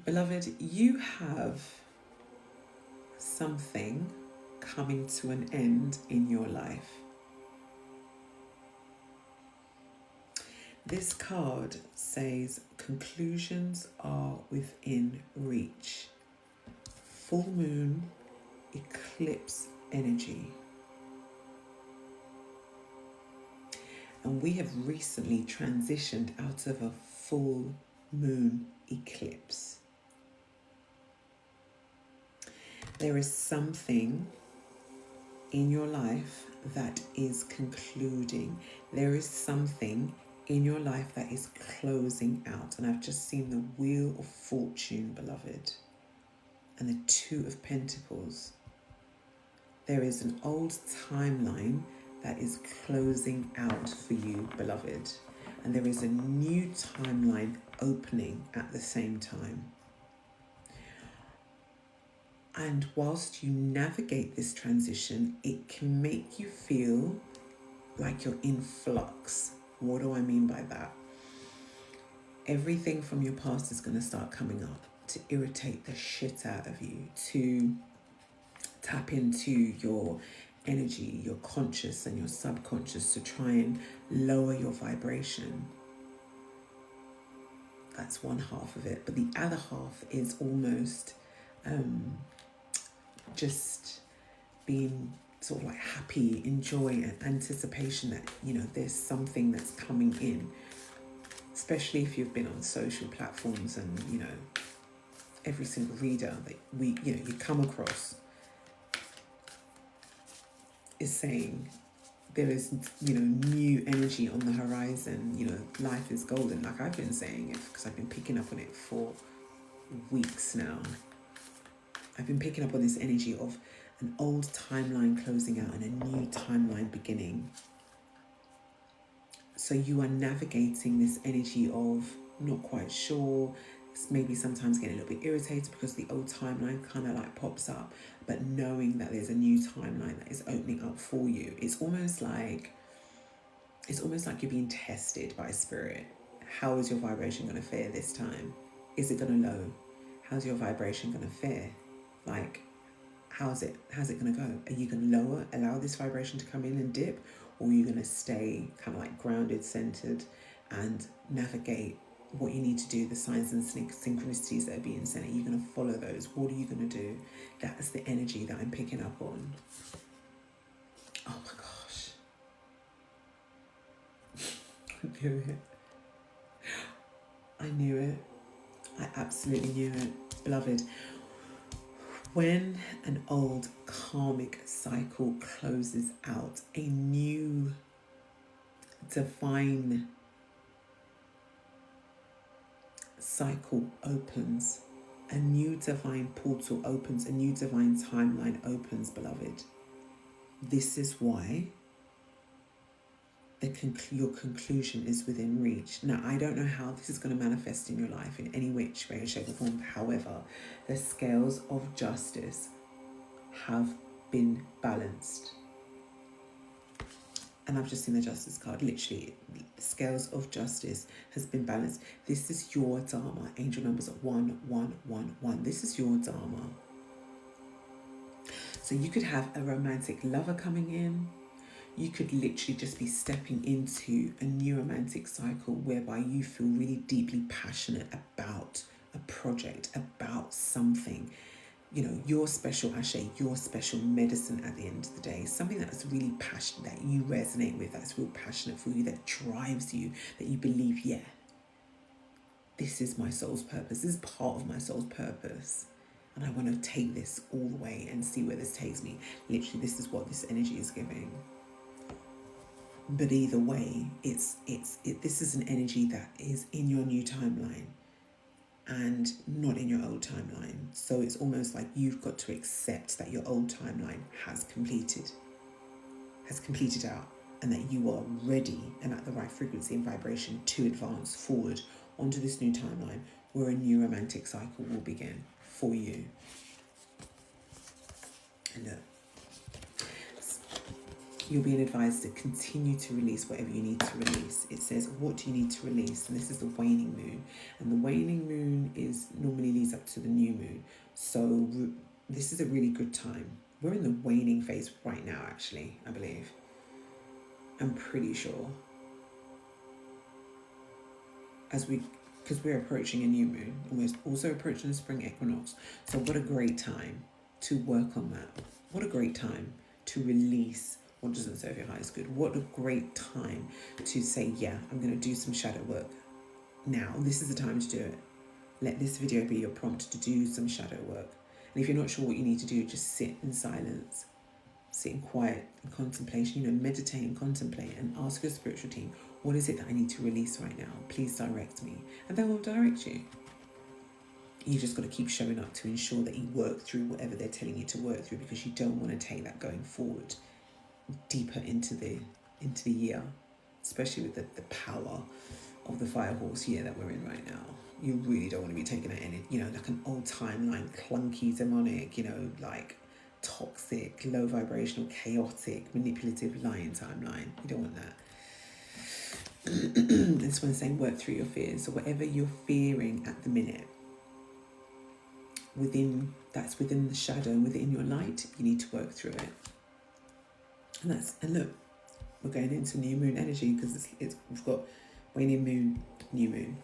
Beloved, you have something coming to an end in your life. This card says conclusions are within reach. Full moon, eclipse energy. And we have recently transitioned out of a full moon eclipse. There is something in your life that is concluding. There is something in your life that is closing out. And I've just seen the Wheel of Fortune, beloved, and the Two of Pentacles. There is an old timeline that is closing out for you, beloved. And there is a new timeline opening at the same time. And whilst you navigate this transition, it can make you feel like you're in flux. What do I mean by that? Everything from your past is going to start coming up to irritate the shit out of you, to tap into your energy, your conscious and your subconscious, to try and lower your vibration. That's one half of it. But the other half is almost just being sort of like happy, in joy and anticipation that, you know, there's something that's coming in. Especially if you've been on social platforms and, you know, every single reader that you come across is saying there is, you know, new energy on the horizon. You know, life is golden. Like I've been saying it because I've been picking up on it for weeks now. I've been picking up on this energy of an old timeline closing out and a new timeline beginning. So you are navigating this energy of not quite sure, maybe sometimes getting a little bit irritated because the old timeline kind of like pops up, but knowing that there's a new timeline that is opening up for you. It's almost like you're being tested by spirit. How is your vibration going to fare this time? Is it going to low? How's your vibration going to fare? Like, how's it going to go? Are you going to lower, allow this vibration to come in and dip? Or are you going to stay kind of like grounded, centered, and navigate what you need to do, the signs and synchronicities that are being sent? Are you going to follow those? What are you going to do? That's the energy that I'm picking up on. Oh my gosh. I knew it. I knew it. I absolutely knew it. Beloved, when an old karmic cycle closes out, a new divine cycle opens, a new divine portal opens, a new divine timeline opens, beloved. This is why your conclusion is within reach. Now, I don't know how this is going to manifest in your life in any which way, shape or form. However, the scales of justice have been balanced. And I've just seen the justice card. Literally, the scales of justice has been balanced. This is your Dharma. Angel numbers 1111. This is your Dharma. So you could have a romantic lover coming in. You could literally just be stepping into a new romantic cycle whereby you feel really deeply passionate about a project, about something. You know, your special ashe, your special medicine at the end of the day. Something that's really passionate, that you resonate with, that's real passionate for you, that drives you, that you believe, yeah, this is my soul's purpose. This is part of my soul's purpose. And I want to take this all the way and see where this takes me. Literally, this is what this energy is giving. But either way, this is an energy that is in your new timeline and not in your old timeline. So it's almost like you've got to accept that your old timeline has completed out, and that you are ready and at the right frequency and vibration to advance forward onto this new timeline where a new romantic cycle will begin for you. And look, you're being advised to continue to release whatever you need to release. It says, what do you need to release? And this is the waning moon. And the waning moon normally leads up to the new moon. So this is a really good time. We're in the waning phase right now, actually, I believe. I'm pretty sure. Because we're approaching a new moon, and we're also approaching the spring equinox. So what a great time to work on that. What a great time to release what doesn't serve your highest good. What a great time to say, yeah, I'm going to do some shadow work. Now, this is the time to do it. Let this video be your prompt to do some shadow work. And if you're not sure what you need to do, just sit in silence. Sit in quiet and contemplation, meditate and contemplate, and ask your spiritual team, what is it that I need to release right now? Please direct me. And they will direct you. You just got to keep showing up to ensure that you work through whatever they're telling you to work through, because you don't want to take that going forward deeper into the year, especially with the power of the fire horse year that we're in right now. You really don't want to be taking that in, like an old timeline, clunky, demonic, like toxic, low vibrational, chaotic, manipulative, lying timeline. You don't want that. This one's saying work through your fears. So whatever you're fearing at the minute, within the shadow, within your light, you need to work through it. And look, we're going into new moon energy, because we've got waning moon, new moon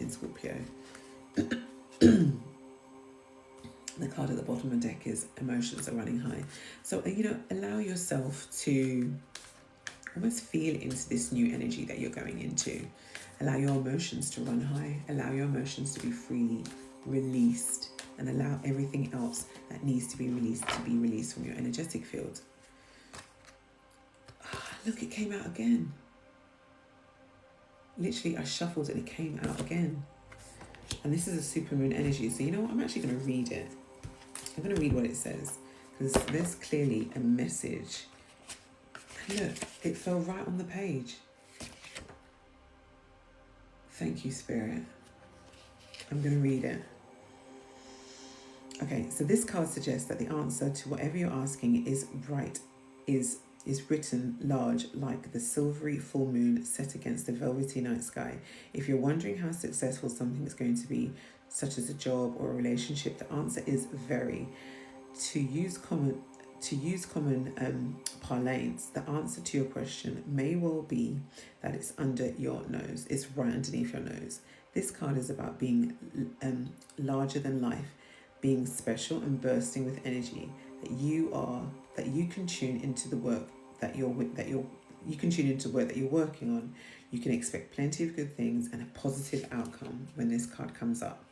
in Scorpio. The card at the bottom of the deck is emotions are running high. So, allow yourself to almost feel into this new energy that you're going into. Allow your emotions to run high. Allow your emotions to be freely released, and allow everything else that needs to be released from your energetic field. Look, it came out again. Literally, I shuffled and it came out again. And this is a supermoon energy. So you know what? I'm actually going to read it. I'm going to read what it says, because there's clearly a message. And look, it fell right on the page. Thank you, Spirit. I'm going to read it. Okay, so this card suggests that the answer to whatever you're asking is written large, like the silvery full moon set against the velvety night sky. If you're wondering how successful something is going to be, such as a job or a relationship, the answer is very. To use common parlance, the answer to your question may well be that it's under your nose. It's right underneath your nose. This card is about being larger than life, being special and bursting with energy. That you can tune into the work that you're working on. You can expect plenty of good things and a positive outcome when this card comes up.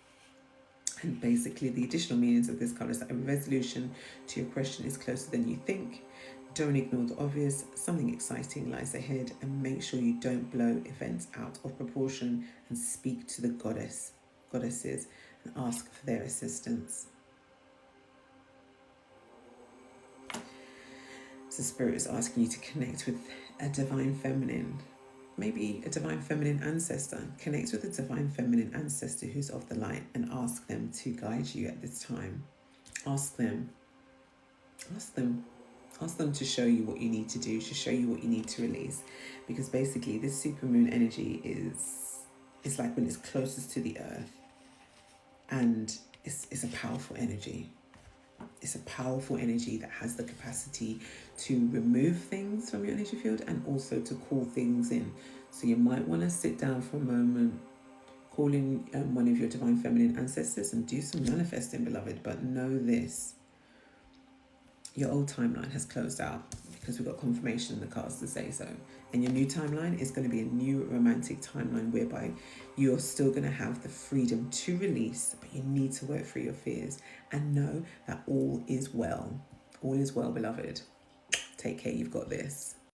And basically, the additional meanings of this card is that a resolution to your question is closer than you think. Don't ignore the obvious. Something exciting lies ahead, and make sure you don't blow events out of proportion, and speak to the goddesses and ask for their assistance. So Spirit is asking you to connect with a divine feminine, maybe a divine feminine ancestor. Connect with a divine feminine ancestor who's of the light, and ask them to guide you at this time. Ask them to show you what you need to do, to show you what you need to release. Because basically this supermoon energy is like when it's closest to the earth, and it's a powerful energy. It's a powerful energy that has the capacity to remove things from your energy field and also to call things in. So you might want to sit down for a moment, call in one of your divine feminine ancestors and do some manifesting, beloved. But know this, your old timeline has closed out, because we've got confirmation in the cards to say so. And your new timeline is going to be a new romantic timeline, whereby you're still going to have the freedom to release, but you need to work through your fears and know that all is well. All is well, beloved. Take care. You've got this.